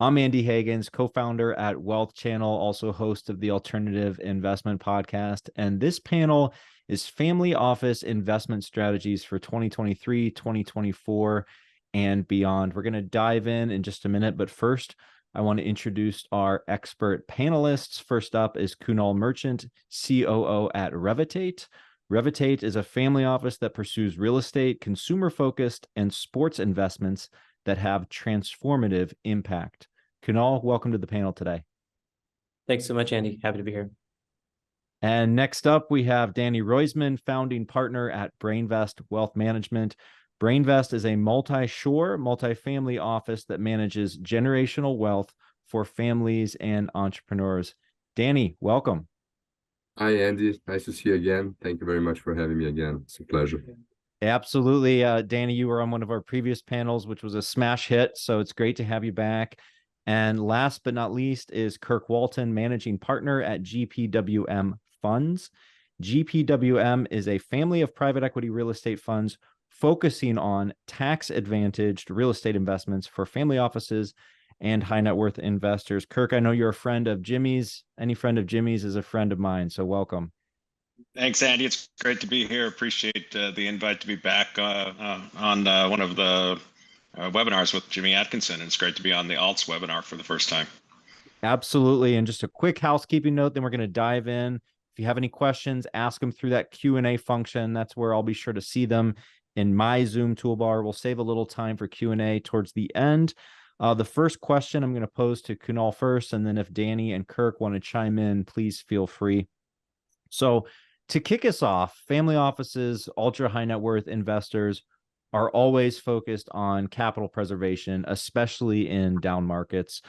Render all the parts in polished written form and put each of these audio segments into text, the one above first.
I'm Andy Higgins, co-founder at Wealth Channel, also host of the Alternative Investment Podcast. And this panel is family office investment strategies for 2023, 2024, and beyond. We're going to dive in just a minute, but first, I want to introduce our expert panelists. First up is Kunal Merchant, COO at Revitate. Revitate is a family office that pursues real estate, consumer-focused, and sports investments that have transformative impact. Kunal, welcome to the panel today. Thanks so much, Andy. Happy to be here. And next up, we have Danny Roisman, founding partner at Brainvest Wealth Management. Brainvest is a multi-shore, multi-family office that manages generational wealth for families and entrepreneurs. Danny, welcome. Hi, Andy. Nice to see you again. Thank you very much for having me again. It's a pleasure. Absolutely. Danny, you were on one of our previous panels, which was a smash hit. So it's great to have you back. And last but not least is Kirk Walton, managing partner at GPWM Funds. GPWM is a family of private equity real estate funds focusing on tax-advantaged real estate investments for family offices and high net worth investors. Kirk, I know you're a friend of Jimmy's. Any friend of Jimmy's is a friend of mine, so welcome. Thanks, Andy. It's great to be here. Appreciate the invite to be back on one of the webinars with Jimmy Atkinson. It's great to be on the Alts webinar for the first time. Absolutely. And just a quick housekeeping note, then we're going to dive in. If you have any questions, ask them through that Q&A function. That's where I'll be sure to see them in my Zoom toolbar. We'll save a little time for Q&A towards the end. The first question I'm going to pose to Kunal first, and then if Danny and Kirk want to chime in, please feel free. So to kick us off, family offices, ultra high net worth investors are always focused on capital preservation, especially in down markets.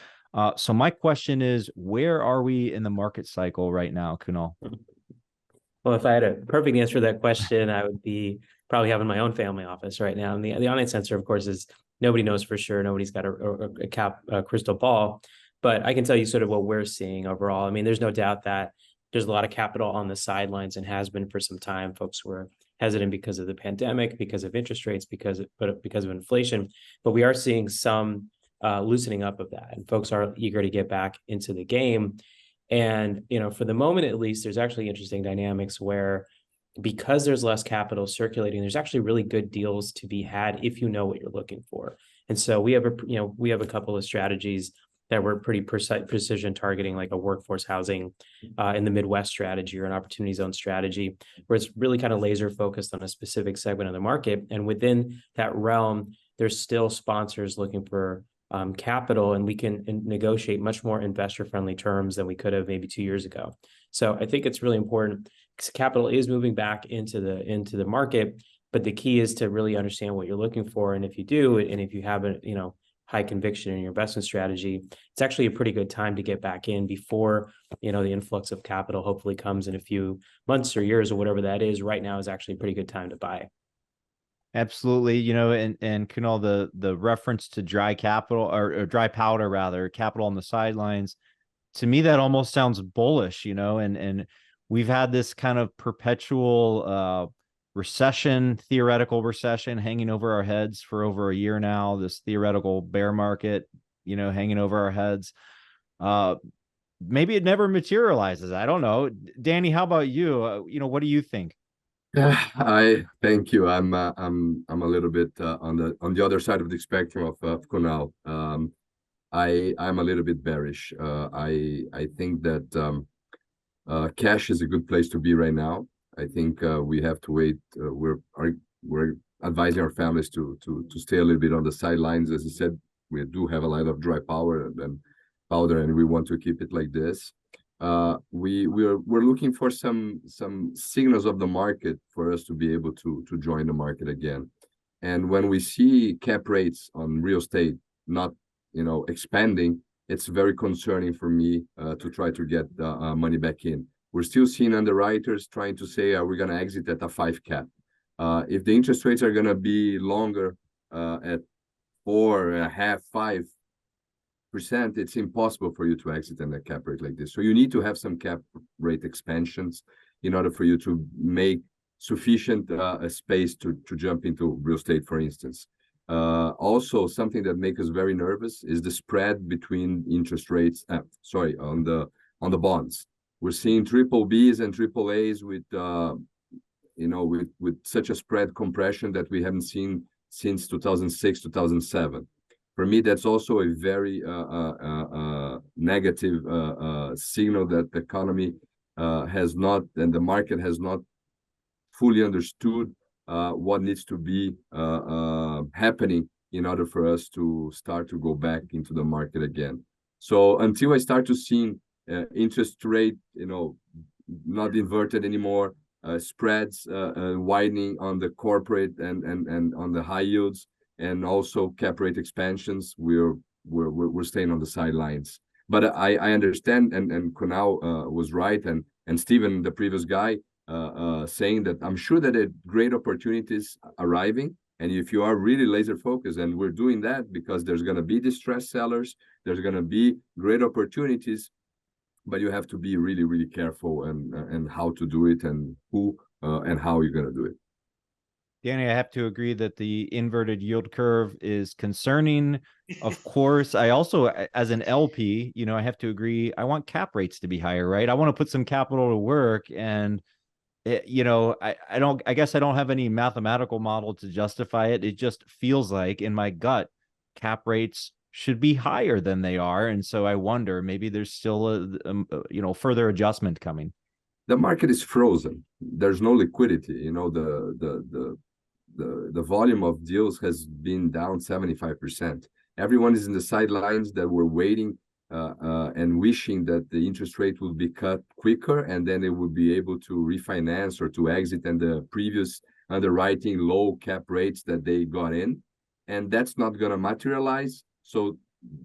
So my question is, where are we in the market cycle right now, Kunal? Well, if I had a perfect answer to that question, I would be probably having my own family office right now. And the honest answer, of course, is nobody knows for sure. Nobody's got a crystal ball. But I can tell you sort of what we're seeing overall. I mean, there's no doubt that there's a lot of capital on the sidelines and has been for some time. Folks were hesitant because of the pandemic, because of interest rates, because of inflation. But we are seeing some loosening up of that, and folks are eager to get back into the game. And for the moment at least, there's actually interesting dynamics where, because there's less capital circulating, there's actually really good deals to be had if you know what you're looking for. And so we have a couple of strategies that we're pretty precision targeting, like a workforce housing in the Midwest strategy or an opportunity zone strategy, where it's really kind of laser focused on a specific segment of the market. And within that realm, there's still sponsors looking for capital, and we can negotiate much more investor-friendly terms than we could have maybe 2 years ago. So I think it's really important because capital is moving back into the market, but the key is to really understand what you're looking for. And if you do, and if you have a high conviction in your investment strategy, it's actually a pretty good time to get back in before the influx of capital hopefully comes in a few months or years or whatever that is. Right now is actually a pretty good time to buy. Absolutely. And Kunal, the reference to dry capital or dry powder rather, capital on the sidelines, to me that almost sounds bullish, and we've had this kind of perpetual theoretical recession hanging over our heads for over a year now, this theoretical bear market, hanging over our heads. Maybe it never materializes. I don't know. Danny, how about you? What do you think? I thank you. I'm a little bit on the other side of the spectrum of Kunal. I'm a little bit bearish. I think that cash is a good place to be right now. I think we have to wait. We're advising our families to stay a little bit on the sidelines. As you said, we do have a lot of dry powder and we want to keep it like this. We're looking for some signals of the market for us to be able to join the market again. And when we see cap rates on real estate not expanding, it's very concerning for me to try to get money back in. We're still seeing underwriters trying to say, are we going to exit at a 5 cap? If the interest rates are going to be longer at 4.5%, 5%, it's impossible for you to exit in a cap rate like this. So you need to have some cap rate expansions in order for you to make sufficient space to jump into real estate, for instance. Also, something that makes us very nervous is the spread between interest rates. On the bonds. We're seeing triple Bs and triple As with with such a spread compression that we haven't seen since 2006, 2007. For me, that's also a very negative signal that the economy has not, and the market has not fully understood what needs to be happening in order for us to start to go back into the market again. So until I start to see interest rate, not inverted anymore, spreads widening on the corporate and on the high yields, and also cap rate expansions, we're staying on the sidelines. But I understand, and Kunal was right, and Steven, the previous guy, saying that I'm sure that there are great opportunities arriving, and if you are really laser focused, and we're doing that because there's going to be distressed sellers, there's going to be great opportunities, but you have to be really, really careful and how to do it, and who and how you're going to do it. Danny, I have to agree that the inverted yield curve is concerning. Of course, I also, as an LP, I have to agree, I want cap rates to be higher, right? I want to put some capital to work, and I guess I don't have any mathematical model to justify it. It just feels like in my gut, cap rates should be higher than they are. And so I wonder, maybe there's still a further adjustment coming. The market is frozen. There's no liquidity. The volume of deals has been down 75%. Everyone is in the sidelines that were waiting and wishing that the interest rate would be cut quicker, and then they would be able to refinance or to exit and the previous underwriting low cap rates that they got in. And that's not going to materialize. So,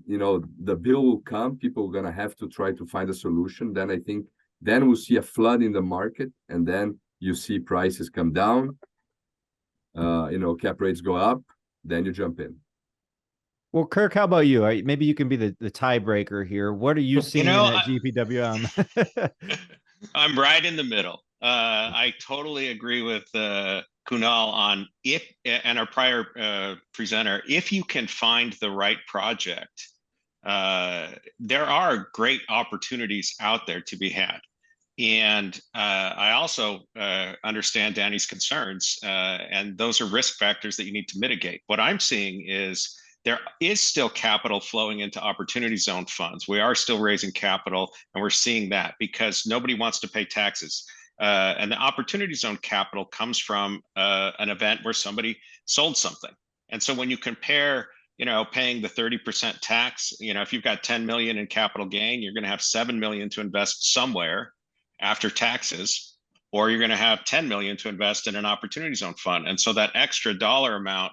the bill will come. People are going to have to try to find a solution. Then I think we'll see a flood in the market, and then you see prices come down. Cap rates go up, then you jump in. Well, Kirk, how about you? Maybe you can be the tiebreaker here. What are you seeing at GPWM? I'm right in the middle. I totally agree with Kunal on and our prior presenter, if you can find the right project, there are great opportunities out there to be had. And I also understand Danny's concerns, and those are risk factors that you need to mitigate. What I'm seeing is there is still capital flowing into opportunity zone funds. We are still raising capital, and we're seeing that because nobody wants to pay taxes. And the opportunity zone capital comes from an event where somebody sold something. And so when you compare, paying the 30% tax, if you've got 10 million in capital gain, you're going to have 7 million to invest somewhere after taxes, or you're going to have 10 million to invest in an opportunity zone fund. And so that extra dollar amount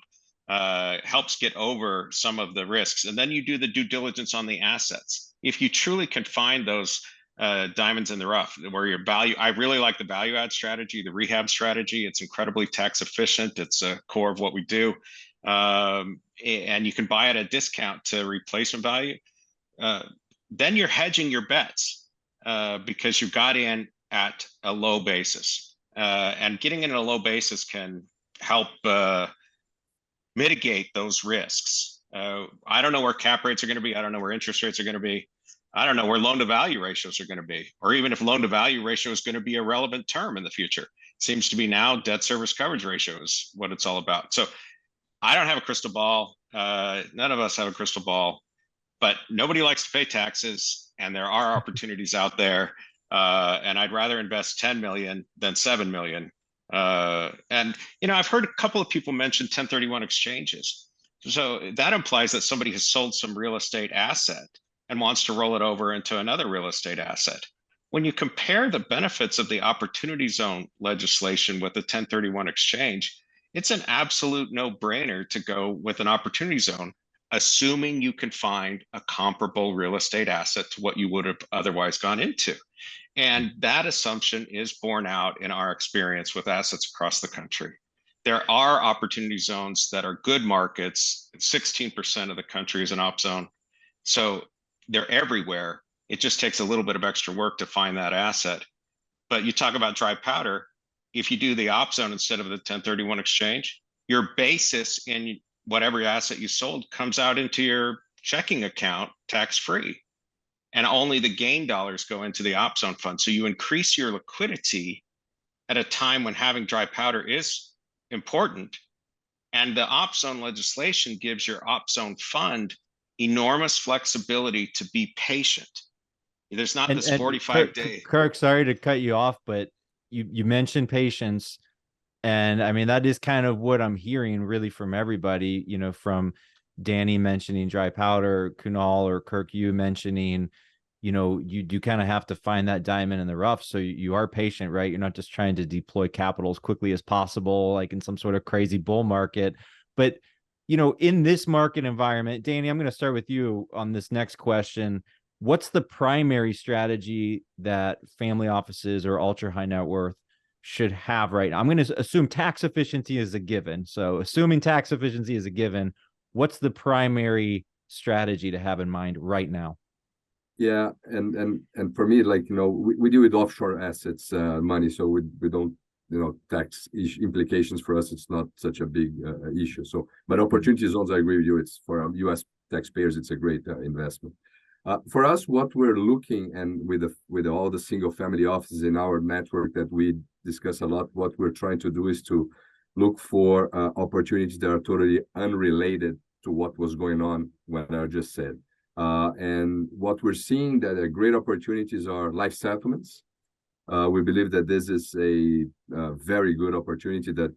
helps get over some of the risks. And then you do the due diligence on the assets. If you truly can find those diamonds in the rough where your value, I really like the value add strategy, the rehab strategy. It's incredibly tax efficient. It's a core of what we do. And you can buy at a discount to replacement value. Then you're hedging your bets because you got in at a low basis. And getting in at a low basis can help mitigate those risks. I don't know where cap rates are going to be. I don't know where interest rates are going to be. I don't know where loan to value ratios are going to be, or even if loan to value ratio is going to be a relevant term in the future. It seems to be now debt service coverage ratio is what it's all about. So I don't have a crystal ball. None of us have a crystal ball, but nobody likes to pay taxes, and there are opportunities out there. And I'd rather invest 10 million than 7 million. And I've heard a couple of people mention 1031 exchanges. So that implies that somebody has sold some real estate asset and wants to roll it over into another real estate asset. When you compare the benefits of the opportunity zone legislation with the 1031 exchange, it's an absolute no-brainer to go with an opportunity zone, assuming you can find a comparable real estate asset to what you would have otherwise gone into. And that assumption is borne out in our experience with assets across the country. There are opportunity zones that are good markets. 16% of the country is an op zone. So they're everywhere. It just takes a little bit of extra work to find that asset. But you talk about dry powder. If you do the op zone instead of the 1031 exchange, your basis in whatever asset you sold comes out into your checking account tax-free. And only the gain dollars go into the OpZone fund. So you increase your liquidity at a time when having dry powder is important. And the OpZone legislation gives your OpZone fund enormous flexibility to be patient. There's not this 45-day. Kirk, sorry to cut you off, but you mentioned patience. And I mean, that is kind of what I'm hearing really from everybody, you know, from Danny mentioning dry powder, Kunal or Kirk, you mentioning, you know, you do kind of have to find that diamond in the rough. So you are patient, right? You're not just trying to deploy capital as quickly as possible, like in some sort of crazy bull market. But, you know, in this market environment, Danny, I'm going to start with you on this next question. What's the primary strategy that family offices or ultra high net worth should have right now? I'm going to assume tax efficiency is a given. So assuming tax efficiency is a given, what's the primary strategy to have in mind right now? Yeah, and for me, like, you know, we deal with offshore assets, money, so we don't, you know, tax implications for us. It's not such a big issue. So, but opportunity zones, I agree with you. It's for U.S. taxpayers, it's a great investment. For us, what we're looking, and with all the single family offices in our network that we discuss a lot, what we're trying to do is to look for opportunities that are totally unrelated to what was going on when I just said. And what we're seeing that are great opportunities are life settlements. We believe that this is a very good opportunity that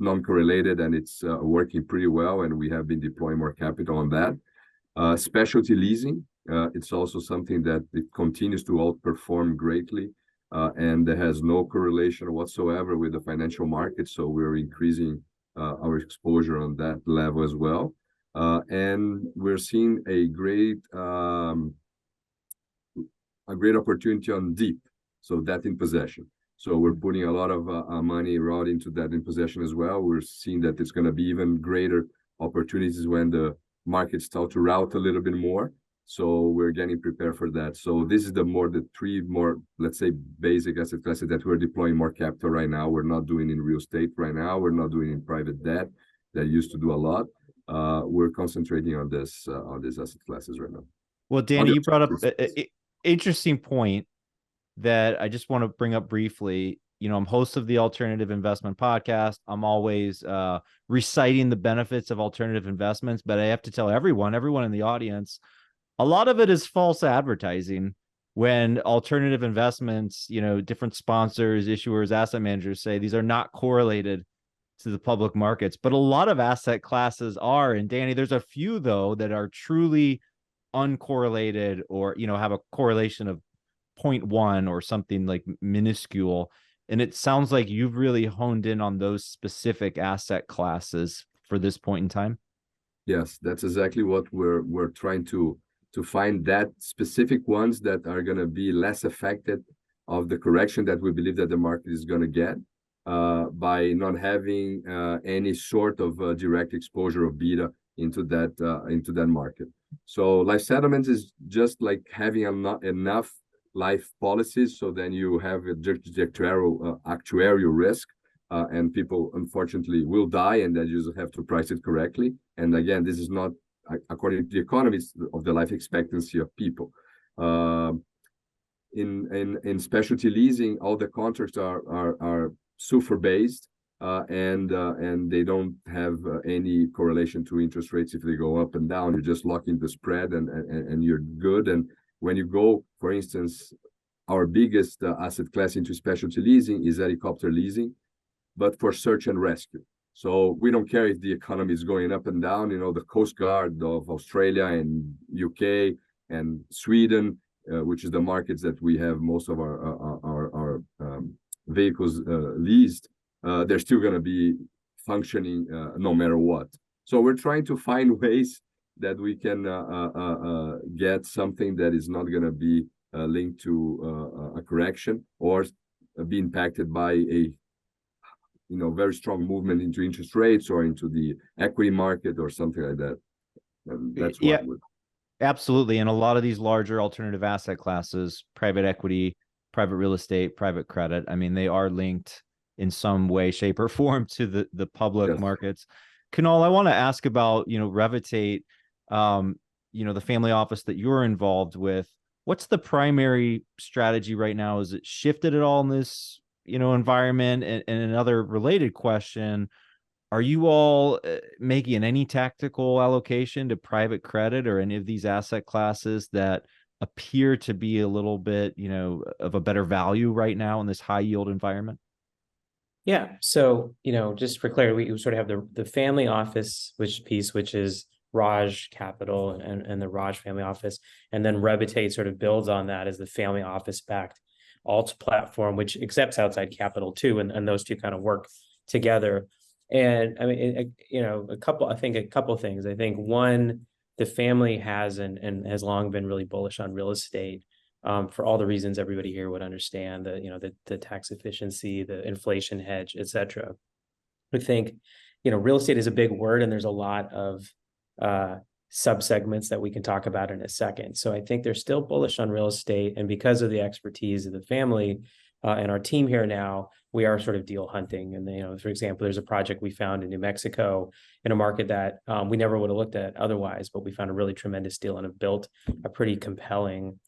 non-correlated, and it's working pretty well, and we have been deploying more capital on that. Specialty leasing, it's also something that it continues to outperform greatly, and there has no correlation whatsoever with the financial market. So we're increasing our exposure on that level as well. And we're seeing a great opportunity on deep, so debt in possession. So we're putting a lot of money right into that in possession as well. We're seeing that it's going to be even greater opportunities when the markets start to route a little bit more. So we're getting prepared for that. So this is the three more, let's say, basic asset classes that we're deploying more capital right now. We're not doing in real estate right now. We're not doing in private debt that used to do a lot. We're concentrating on these asset classes right now. Well, Danny, you brought up an interesting point that I just want to bring up briefly. You know, I'm host of the Alternative Investment Podcast. I'm always reciting the benefits of alternative investments, but I have to tell everyone in the audience, a lot of it is false advertising. When alternative investments, you know, different sponsors, issuers, asset managers say these are not correlated to the public markets, but a lot of asset classes are. And Danny, there's a few though that are truly uncorrelated, or, you know, have a correlation of 0.1 or something like minuscule. And it sounds like you've really honed in on those specific asset classes for this point in time. Yes, that's exactly what we're trying to find, that specific ones that are going to be less affected of the correction that we believe that the market is going to get by not having any sort of direct exposure of beta into that market. So life settlements is just like having enough life policies, so then you have a actuarial risk, and people unfortunately will die, and then you just have to price it correctly. And again, this is not according to the economists of the life expectancy of people. In specialty leasing, all the contracts are SOFR based, and they don't have any correlation to interest rates. If they go up and down, you just lock in the spread and you're good. And when you go, for instance, our biggest asset class into specialty leasing is helicopter leasing, but for search and rescue. So we don't care if the economy is going up and down. You know, the Coast Guard of Australia and UK and Sweden, which is the markets that we have most of our vehicles leased, they're still going to be functioning no matter what. So we're trying to find ways that we can get something that is not going to be linked to a correction or be impacted by a very strong movement into interest rates or into the equity market or something like that. And that's what absolutely. And a lot of these larger alternative asset classes, private equity, private real estate, private credit, I mean, they are linked in some way, shape, or form to the public markets. Kunal, I want to ask about, Revitate, the family office that you're involved with. What's the primary strategy right now? Is it shifted at all in this, environment? And another related question, are you all making any tactical allocation to private credit or any of these asset classes that appear to be a little bit, of a better value right now in this high yield environment? Yeah. So, just for clarity, we sort of have the family office, which is Raj Capital and the Raj family office. And then Revitate sort of builds on that as the family office backed alt platform, which accepts outside capital too. And those two kind of work together. And I mean, a couple of things. I think one, the family has and has long been really bullish on real estate. For all the reasons everybody here would understand, the tax efficiency, the inflation hedge, et cetera. I think, real estate is a big word, and there's a lot of subsegments that we can talk about in a second. So I think they're still bullish on real estate, and because of the expertise of the family and our team here now, we are sort of deal hunting. And for example, there's a project we found in New Mexico in a market that we never would have looked at otherwise, but we found a really tremendous deal and have built a pretty compelling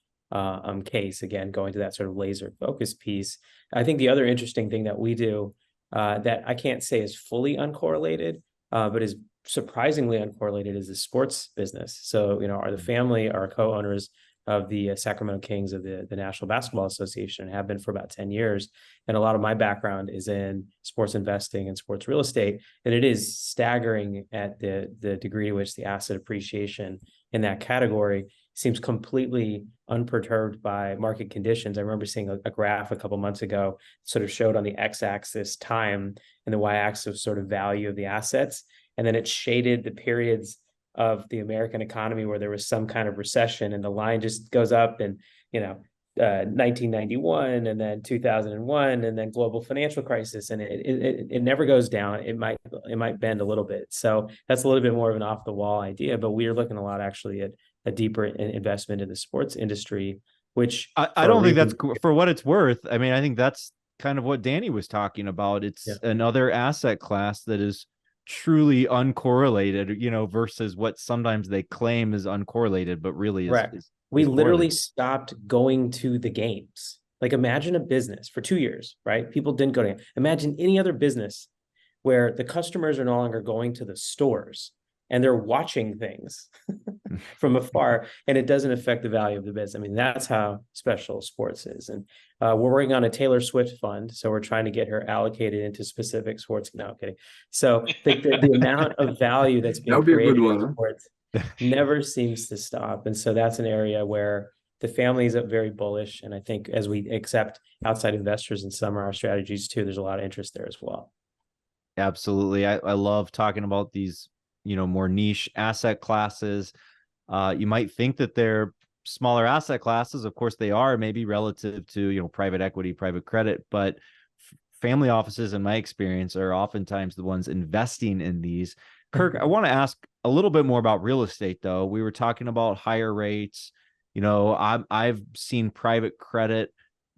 case, again, going to that sort of laser focus piece. I think the other interesting thing that we do that I can't say is fully uncorrelated, but is surprisingly uncorrelated, is the sports business. So, the family are co-owners of the Sacramento Kings of the National Basketball Association, and have been for about 10 years. And a lot of my background is in sports investing and sports real estate. And it is staggering at the degree to which the asset appreciation in that category seems completely unperturbed by market conditions. I remember seeing a graph a couple months ago, sort of showed on the x-axis time and the y-axis sort of value of the assets. And then it shaded the periods of the American economy where there was some kind of recession, and the line just goes up, and 1991, and then 2001, and then global financial crisis, and it never goes down. It might bend a little bit. So that's a little bit more of an off the wall idea, but we are looking a lot actually at a deeper investment in the sports industry, which I don't think that's, for what it's worth. I mean, I think that's kind of what Danny was talking about. It's another asset class that is truly uncorrelated, versus what sometimes they claim is uncorrelated, but really is we literally stopped going to the games. Like, imagine a business for 2 years, right? People didn't go to. Imagine any other business where the customers are no longer going to the stores and they're watching things from afar, and it doesn't affect the value of the business. I mean, that's how special sports is. And we're working on a Taylor Swift fund, so we're trying to get her allocated into specific sports. No, I'm kidding. So the amount of value that's being created in sports never seems to stop. And so that's an area where the family is very bullish. And I think as we accept outside investors in some of our strategies too, there's a lot of interest there as well. Absolutely. I love talking about these, more niche asset classes. You might think that they're smaller asset classes. Of course they are, maybe relative to, private equity, private credit, but family offices, in my experience, are oftentimes the ones investing in these. Kirk, I want to ask a little bit more about real estate, though. We were talking about higher rates. I've seen private credit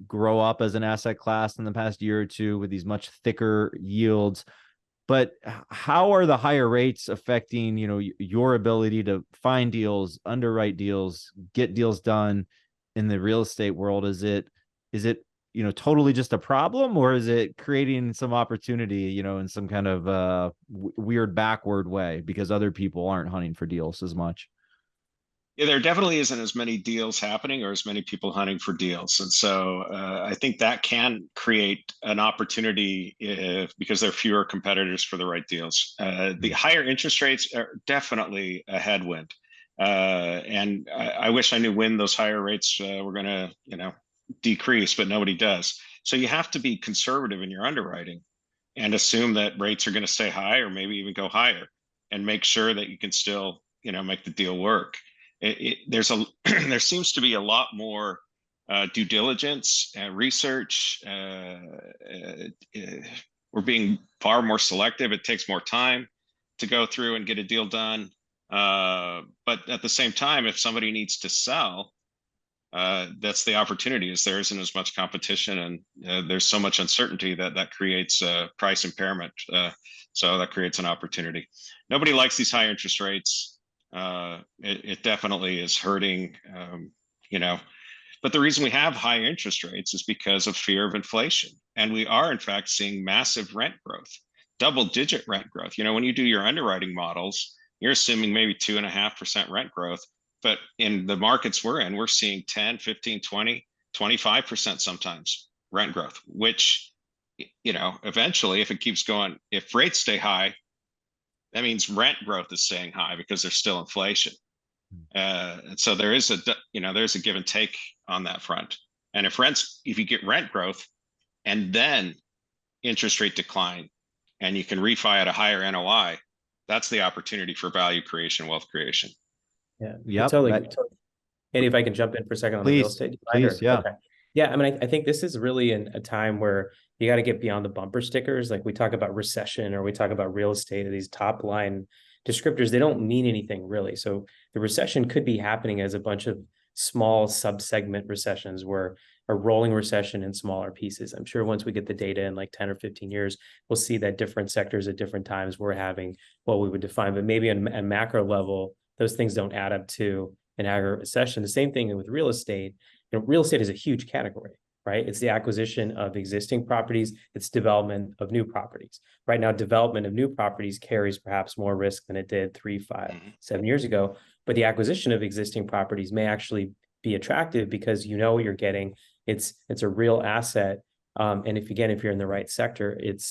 grow up as an asset class in the past year or two with these much thicker yields. But how are the higher rates affecting, your ability to find deals, underwrite deals, get deals done in the real estate world? Is it, totally just a problem, or is it creating some opportunity, in some kind of weird backward way because other people aren't hunting for deals as much? Yeah, there definitely isn't as many deals happening or as many people hunting for deals. And so I think that can create an opportunity because there are fewer competitors for the right deals. The higher interest rates are definitely a headwind. And I wish I knew when those higher rates were going to, decrease, but nobody does. So you have to be conservative in your underwriting and assume that rates are going to stay high or maybe even go higher, and make sure that you can still, make the deal work. There seems to be a lot more due diligence and research. We're being far more selective. It takes more time to go through and get a deal done. But at the same time, if somebody needs to sell, that's the opportunity, is there isn't as much competition, and there's so much uncertainty that creates price impairment. So that creates an opportunity. Nobody likes these high interest rates. It definitely is hurting, you know, but the reason we have high interest rates is because of fear of inflation. And we are, in fact, seeing massive rent growth, double-digit rent growth. You know, when you do your underwriting models, you're assuming maybe 2.5% rent growth. But in the markets we're in, we're seeing 10, 15, 20, 25% sometimes rent growth, which, you know, eventually, if it keeps going, if rates stay high, that means rent growth is staying high because there's still inflation. And so there is there's a give and take on that front. And if you get rent growth and then interest rate decline, and you can refi at a higher NOI, that's the opportunity for value creation, wealth creation. Yeah, Yep, totally. that- And if I can jump in for a second on the real Please, estate, please, yeah. Okay. Yeah, I mean, I think this is really a time where you got to get beyond the bumper stickers. Like we talk about recession or we talk about real estate, or these top line descriptors, they don't mean anything really. So the recession could be happening as a bunch of small sub-segment recessions, where a rolling recession in smaller pieces. I'm sure once we get the data in like 10 or 15 years, we'll see that different sectors at different times we're having what we would define, but maybe on a macro level, those things don't add up to an aggregate recession. The same thing with real estate. You know, real estate is a huge category, right? It's the acquisition of existing properties. It's development of new properties. Right now, development of new properties carries perhaps more risk than it did 3, 5, 7 years ago. But the acquisition of existing properties may actually be attractive because you know what you're getting. It's a real asset. And if you're in the right sector, it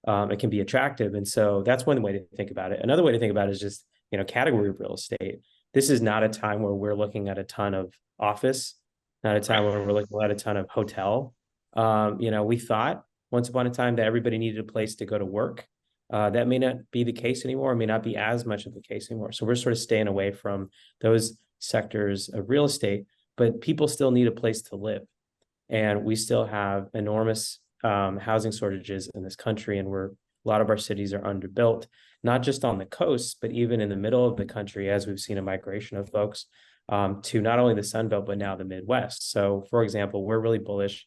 can be attractive. And so that's one way to think about it. Another way to think about it is just, you know, category of real estate. This is not a time where we're looking at a ton of office, not a time where we're looking at a ton of hotel. You know, we thought once upon a time that everybody needed a place to go to work. That may not be the case anymore, may not be as much of the case anymore. So we're sort of staying away from those sectors of real estate, but people still need a place to live. And we still have enormous housing shortages in this country, and a lot of our cities are underbuilt, not just on the coast, but even in the middle of the country, as we've seen a migration of folks to not only the Sun Belt, but now the Midwest. So, for example, we're really bullish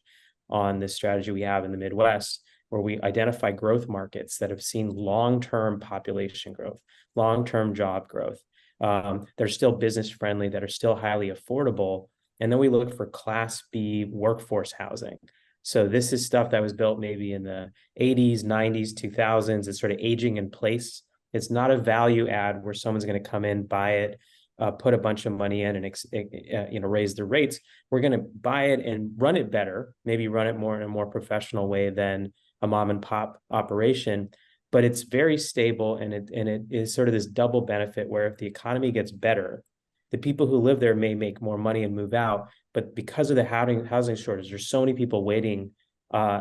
on this strategy we have in the Midwest, where we identify growth markets that have seen long-term population growth, long-term job growth. They're still business friendly, that are still highly affordable. And then we look for Class B workforce housing. So this is stuff that was built maybe in the 80s, 90s, 2000s. It's sort of aging in place. It's not a value add where someone's going to come in, buy it, put a bunch of money in and raise the rates. We're going to buy it and run it better, maybe run it more in a more professional way than a mom and pop operation. But it's very stable, and it is sort of this double benefit where if the economy gets better, the people who live there may make more money and move out. But because of the housing shortage, there's so many people waiting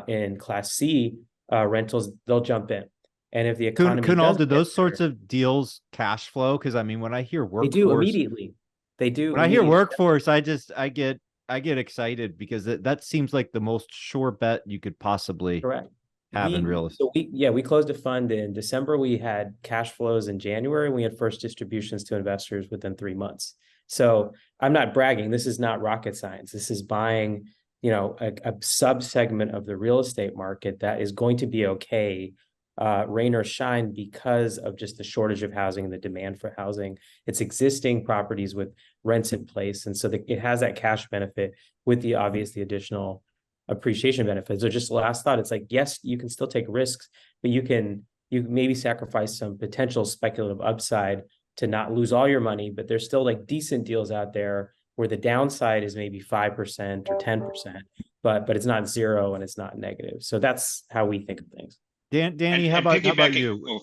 in Class C rentals, they'll jump in. And if the economy Kunal, do those sorts of deals cash flow? Because I mean, when I hear workforce, they do immediately. They do. When I hear workforce, I get excited because that seems like the most sure bet you could possibly have in real estate. So we closed a fund in December. We had cash flows in January. We had first distributions to investors within 3 months. So I'm not bragging. This is not rocket science. This is buying, you know, a sub-segment of the real estate market that is going to be okay, rain or shine, because of just the shortage of housing and the demand for housing. It's existing properties with rents in place. And so it has that cash benefit with the additional appreciation benefits. So just last thought, it's like, yes, you can still take risks, but you maybe sacrifice some potential speculative upside to not lose all your money, but there's still like decent deals out there where the downside is maybe 5% or 10%, but it's not zero and it's not negative. So that's how we think of things. Danny, how about you?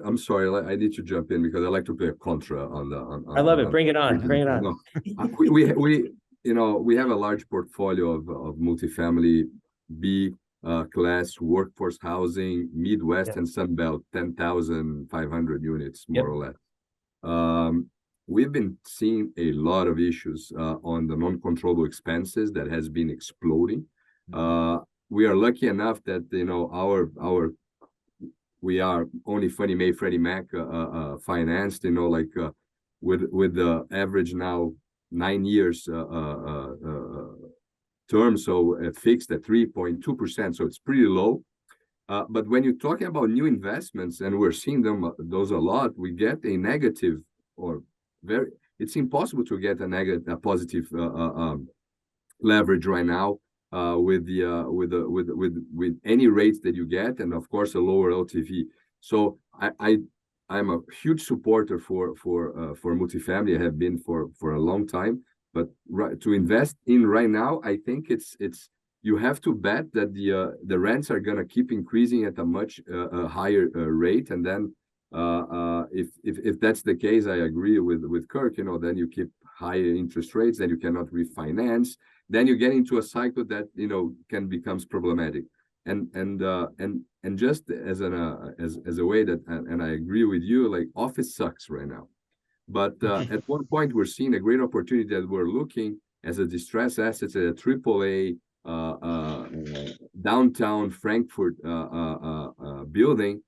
I'm sorry, I need to jump in because I like to play a contra on I love it. Bring it on. Bring it on. We have a large portfolio of multifamily B class workforce housing, Midwest and Sun Belt, 10,500 units, more or less. We've been seeing a lot of issues on the non-controllable expenses that has been exploding. We are lucky enough that we are only Fannie Mae, Freddie Mac financed. With the average now 9 years term, so fixed at 3.2%, so it's pretty low. But when you're talking about new investments, and we're seeing those a lot, we get a negative or it's impossible to get a positive leverage right now with any rates that you get, and of course a lower LTV. So I'm a huge supporter for multifamily. I have been for a long time, but to invest in right now, I think it's you have to bet that the rents are gonna keep increasing at a much higher rate, and then if that's the case, I agree with Kirk. You know, then you keep higher interest rates, then you cannot refinance, then you get into a cycle that can becomes problematic. And just as a way that, and I agree with you, like office sucks right now. But at one point, we're seeing a great opportunity that we're looking as a distressed assets at a AAA downtown Frankfurt building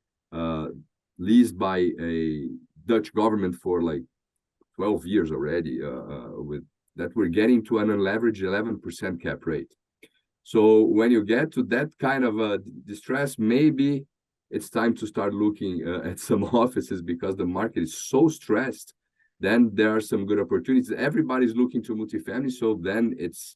leased by a Dutch government for like 12 years already, with that we're getting to an unleveraged 11% cap rate. So when you get to that kind of a distress, maybe it's time to start looking at some offices, because the market is so stressed. Then there are some good opportunities. Everybody's looking to multifamily, so then it's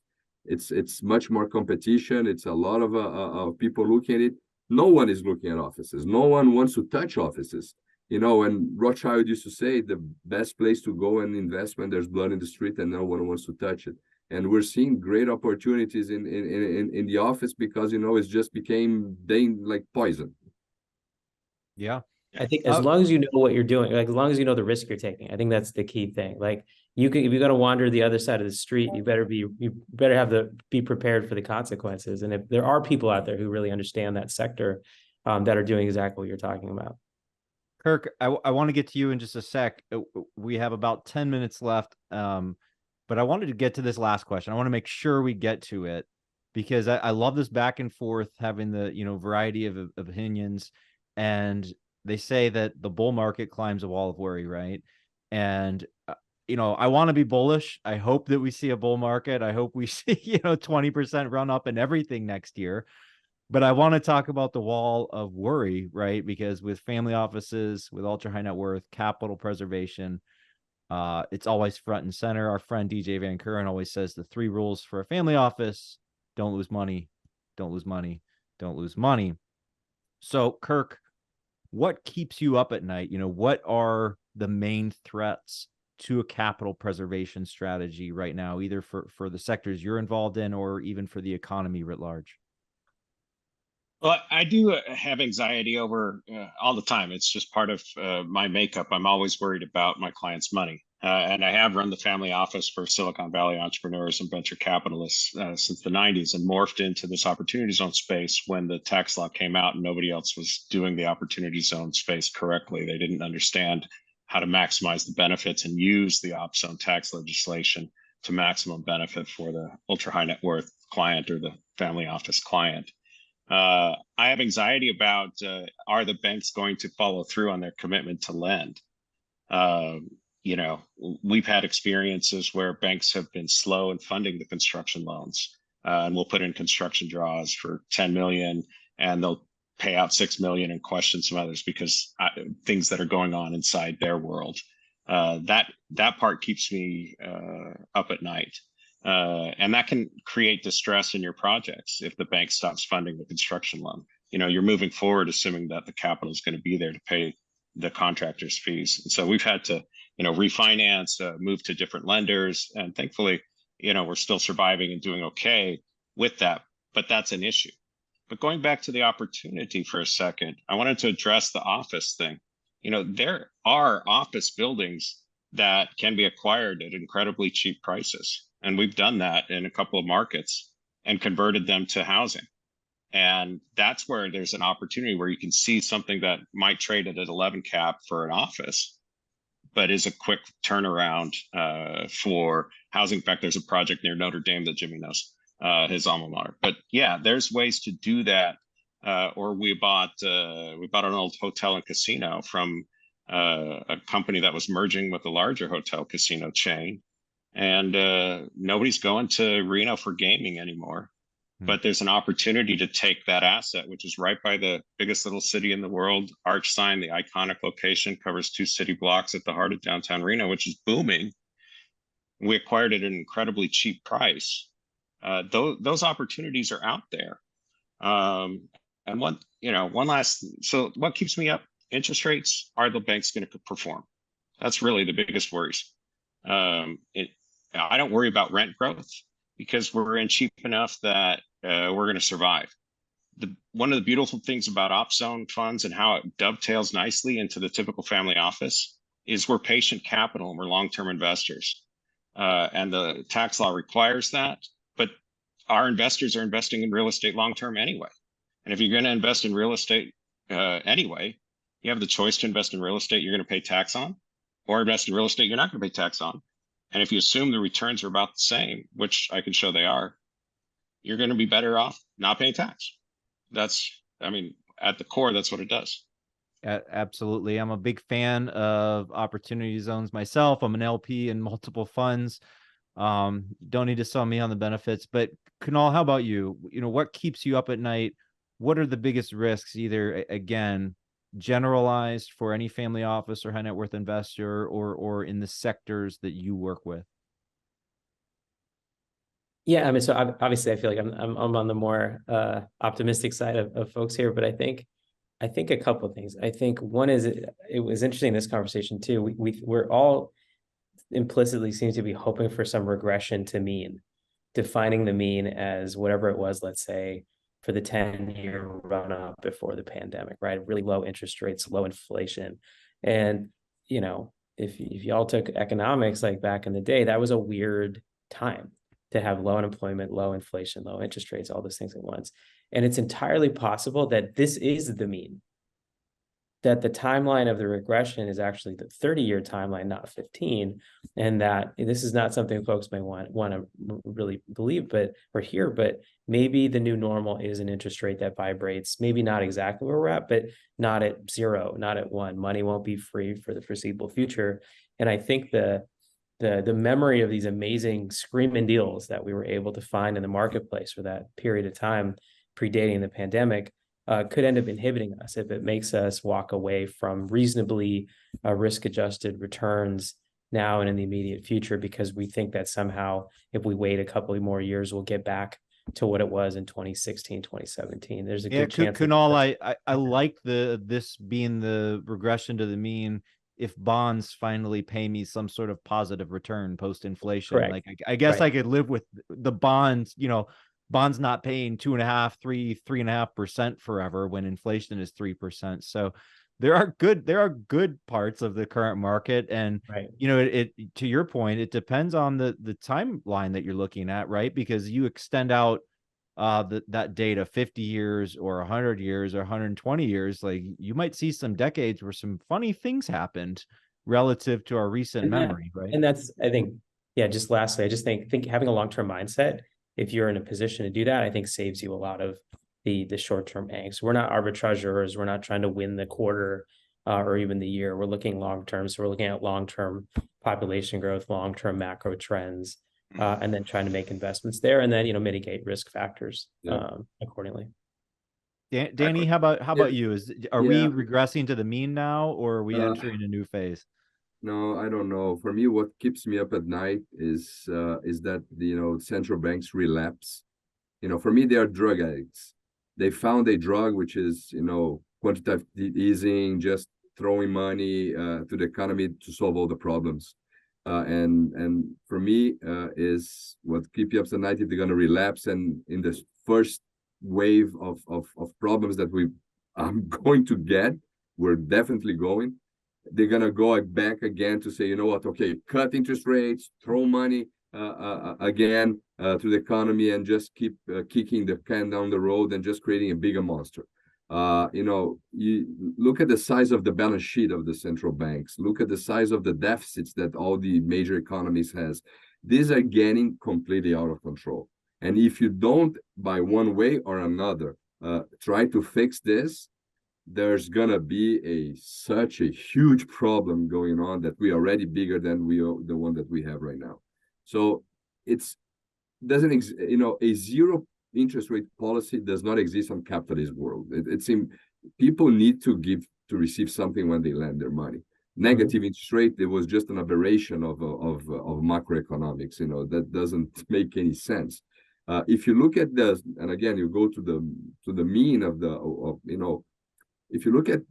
much more competition. It's a lot of people looking at it. No one is looking at offices. No one wants to touch offices. And Rothschild used to say the best place to go and invest when there's blood in the street and no one wants to touch it. And we're seeing great opportunities in the office, because it's just became like poison. Yeah. I think as long as you know what you're doing, like as long as you know the risk you're taking, I think that's the key thing. Like if you got to wander the other side of the street, you better be prepared for the consequences. And if there are people out there who really understand that sector, that are doing exactly what you're talking about. Kirk, I want to get to you in just a sec. We have about 10 minutes left. But I wanted to get to this last question. I want to make sure we get to it, because I love this back and forth, having the variety of opinions. And they say that the bull market climbs a wall of worry, right? And I want to be bullish. I hope that we see a bull market. I hope we see 20% run up in everything next year. But I want to talk about the wall of worry, right? Because with family offices, with ultra high net worth, capital preservation, it's always front and center. Our friend DJ Van Kuren always says the 3 rules for a family office: don't lose money, don't lose money, don't lose money. So Kirk, what keeps you up at night? What are the main threats to a capital preservation strategy right now, either for the sectors you're involved in or even for the economy writ large? Well, I do have anxiety over all the time. It's just part of my makeup. I'm always worried about my clients' money. And I have run the family office for Silicon Valley entrepreneurs and venture capitalists since the 90s, and morphed into this opportunity zone space when the tax law came out and nobody else was doing the opportunity zone space correctly. They didn't understand how to maximize the benefits and use the op zone tax legislation to maximum benefit for the ultra high net worth client or the family office client. I have anxiety about are the banks going to follow through on their commitment to lend? We've had experiences where banks have been slow in funding the construction loans, and we'll put in construction draws for 10 million, and they'll pay out 6 million and question some others because things that are going on inside their world. That part keeps me up at night. And that can create distress in your projects if the bank stops funding the construction loan. You're moving forward assuming that the capital is going to be there to pay the contractor's fees. And so we've had to, refinance, move to different lenders, and thankfully, we're still surviving and doing okay with that. But that's an issue. But going back to the opportunity for a second, I wanted to address the office thing. There are office buildings that can be acquired at incredibly cheap prices. And we've done that in a couple of markets and converted them to housing. And that's where there's an opportunity where you can see something that might trade at an 11 cap for an office, but is a quick turnaround for housing. In fact, there's a project near Notre Dame that Jimmy knows, his alma mater. But yeah, there's ways to do that. Or we bought an old hotel and casino from a company that was merging with a larger hotel casino chain. and nobody's going to Reno for gaming anymore. But there's an opportunity to take that asset, which is right by the biggest little city in the world, Archsign, the iconic location, covers 2 city blocks at the heart of downtown Reno, which is booming. We acquired it at an incredibly cheap price. Those opportunities are out there. And one last, so what keeps me up? Interest rates. Are the banks going to perform? That's really the biggest worries. I don't worry about rent growth because we're in cheap enough that we're going to survive. One of the beautiful things about OpZone funds and how it dovetails nicely into the typical family office is we're patient capital and we're long-term investors. And the tax law requires that, but our investors are investing in real estate long-term anyway. And if you're going to invest in real estate anyway, you have the choice to invest in real estate you're going to pay tax on, or invest in real estate you're not going to pay tax on. And if you assume the returns are about the same, which I can show they are, you're going to be better off not paying tax. At the core, that's what it does. Absolutely. I'm a big fan of opportunity zones myself. I'm an LP in multiple funds. Don't need to sell me on the benefits, but Kunal, how about you? What keeps you up at night? What are the biggest risks, either, again, generalized for any family office or high net worth investor, or in the sectors that you work with? Yeah, so obviously I feel like I'm on the more optimistic side of folks here, but I think a couple of things. I think one is it was interesting in this conversation too. We're all implicitly seem to be hoping for some regression to mean, defining the mean as whatever it was, let's say, for the 10-year run up before the pandemic, right? Really low interest rates, low inflation. And, if y'all took economics like back in the day, that was a weird time to have low unemployment, low inflation, low interest rates, all those things at once. And it's entirely possible that this is the mean, that the timeline of the regression is actually the 30-year timeline, not 15, and that this is not something folks may want to really believe, but maybe the new normal is an interest rate that vibrates, maybe not exactly where we're at, but not at 0, not at 1. Money won't be free for the foreseeable future. And I think the memory of these amazing screaming deals that we were able to find in the marketplace for that period of time predating the pandemic could end up inhibiting us if it makes us walk away from reasonably risk-adjusted returns now and in the immediate future, because we think that somehow if we wait a couple of more years, we'll get back to what it was in 2016, 2017. There's a good chance. Kunal, I like this being the regression to the mean if bonds finally pay me some sort of positive return post-inflation. Correct. Like I guess Right. I could live with the bonds, bonds not paying 2.5%, 3.5% forever when inflation is 3%. So there are good parts of the current market. And, right. It to your point, it depends on the timeline that you're looking at, right? Because you extend out that data 50 years or 100 years or 120 years, like you might see some decades where some funny things happened relative to our recent memory, right? And that's, I think, just lastly, I just think having a long-term mindset, if you're in a position to do that, I think saves you a lot of the short-term angst. We're not arbitrageurs. We're not trying to win the quarter or even the year. We're looking long-term. So we're looking at long-term population growth, long-term macro trends, and then trying to make investments there, and then mitigate risk factors accordingly. Danny, how about you? Are we regressing to the mean now, or are we entering a new phase? No, I don't know. For me, what keeps me up at night is that central banks relapse. For me, they are drug addicts. They found a drug which is quantitative easing, just throwing money to the economy to solve all the problems. And for me, is what keeps you up at night if they're going to relapse. And in the first wave of problems that I'm going to get, we're definitely going. They're going to go back again to say, okay, cut interest rates, throw money again to the economy, and just keep kicking the can down the road and just creating a bigger monster. You look at the size of the balance sheet of the central banks, look at the size of the deficits that all the major economies has. These are getting completely out of control. And if you don't, by one way or another, try to fix this, there's gonna be such a huge problem going on that we are already bigger than the one that we have right now. So it's doesn't a zero interest rate policy does not exist on capitalist world. It's people need to give to receive something when they lend their money. Negative interest rate, it was just an aberration of macroeconomics. That doesn't make any sense. If you look at and again you go to the mean of if you look at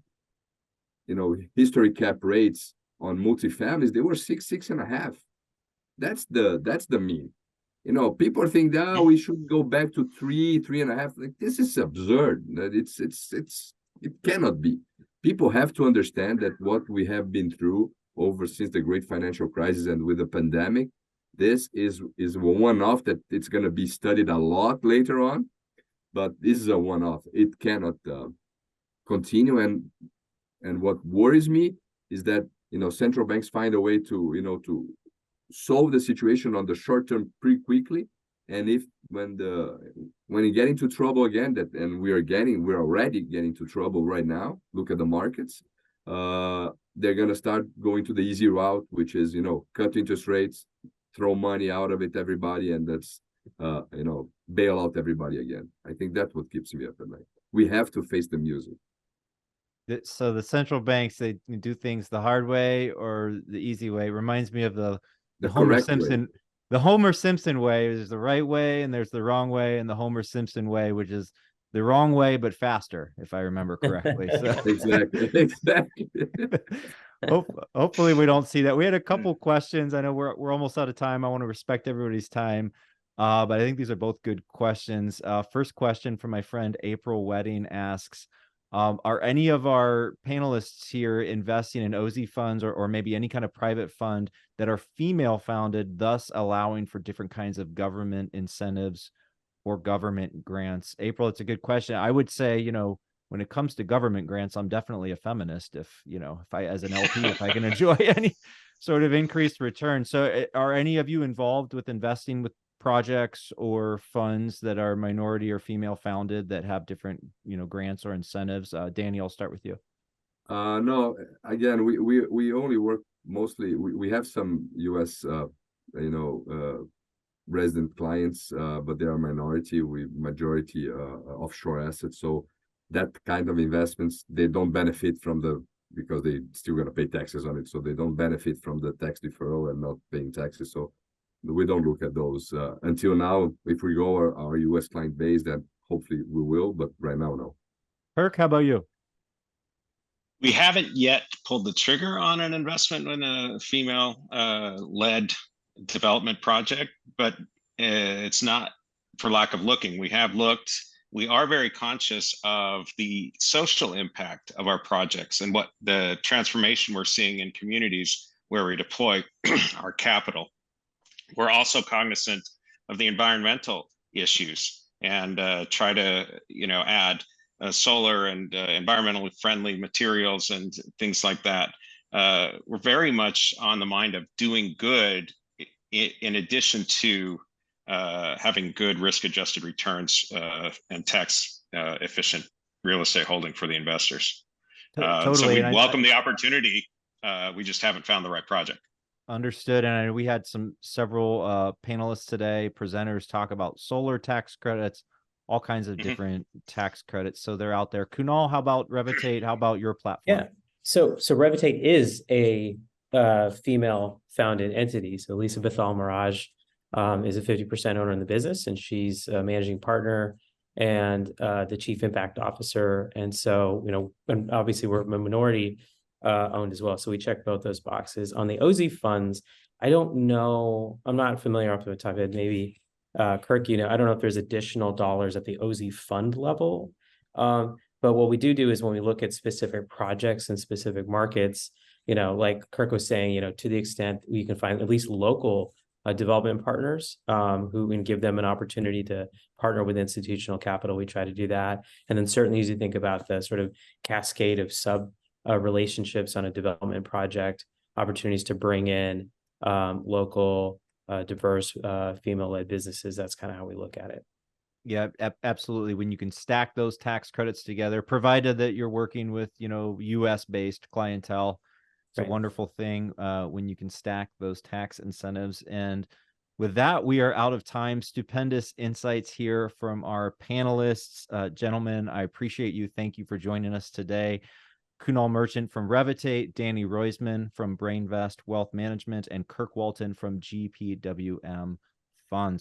history cap rates on multifamilies, they were 6.5. That's the mean. People think we should go back to 3.5. Like, this is absurd. It cannot be. People have to understand that what we have been through since the great financial crisis and with the pandemic, this is a one-off that it's going to be studied a lot later on, but this is a one-off. It cannot continue. And what worries me is that central banks find a way to solve the situation on the short term pretty quickly, and when you get into trouble again, we're already getting into trouble right now. Look at the markets. They're gonna start going to the easy route, which is cut interest rates, throw money out of it, everybody, and that's bail out everybody again. I think that's what keeps me up at night. We have to face the music. So the central banks, they do things the hard way or the easy way. Reminds me of the Homer Simpson way. The Homer Simpson way is the right way, and there's the wrong way, and the Homer Simpson way, which is the wrong way but faster, if I remember correctly. So exactly. Hopefully we don't see that. We had a couple questions. I know we're almost out of time. I want to respect everybody's time, but I think these are both good questions. First question from my friend April Wedding asks, are any of our panelists here investing in OZ funds or maybe any kind of private fund that are female founded, thus allowing for different kinds of government incentives or government grants? April, it's a good question. I would say, when it comes to government grants, I'm definitely a feminist if I, as an LP, if I can enjoy any sort of increased return. So are any of you involved with investing with projects or funds that are minority or female founded that have different grants or incentives? Danny, I'll start with you. No, again, we only work mostly, we have some US resident clients, but they are minority. We majority offshore assets, so that kind of investments, they don't benefit from because they still got to pay taxes on it, so they don't benefit from the tax deferral and not paying taxes. So we don't look at those until now. If we go our US client base, then hopefully we will, but right now, no. Kirk, how about you? We haven't yet pulled the trigger on an investment in a female led development project, but it's not for lack of looking. We have looked. We are very conscious of the social impact of our projects and what the transformation we're seeing in communities where we deploy our capital. We're also cognizant of the environmental issues and try to, add solar and environmentally friendly materials and things like that. We're very much on the mind of doing good in addition to having good risk-adjusted returns and tax efficient real estate holding for the investors. Totally. So we welcome the opportunity. We just haven't found the right project. Understood. And we had several panelists today, presenters, talk about solar tax credits, all kinds of different tax credits. So they're out there. Kunal, how about Revitate? How about your platform? Yeah. So Revitate is a female founded entity. So Elisabeth Almiraj is a 50% owner in the business, and she's a managing partner and the chief impact officer. And so, and obviously we're a minority owned as well. So we check both those boxes. On the OZ funds, I don't know, I'm not familiar off the top of it. Maybe Kirk, I don't know if there's additional dollars at the OZ fund level. But what we do is when we look at specific projects and specific markets, like Kirk was saying, to the extent we can find at least local development partners who can give them an opportunity to partner with institutional capital, we try to do that. And then certainly as you think about the sort of cascade of sub relationships on a development project, opportunities to bring in local, diverse, female-led businesses. That's kind of how we look at it. Yeah, absolutely. When you can stack those tax credits together, provided that you're working with, US-based clientele, it's a wonderful thing when you can stack those tax incentives. And With that, we are out of time. Stupendous insights here from our panelists. Gentlemen, I appreciate you. Thank you for joining us today. Kunal Merchant from Revitate, Danny Roisman from Brainvest Wealth Management, and Kirk Walton from GPWM Funds.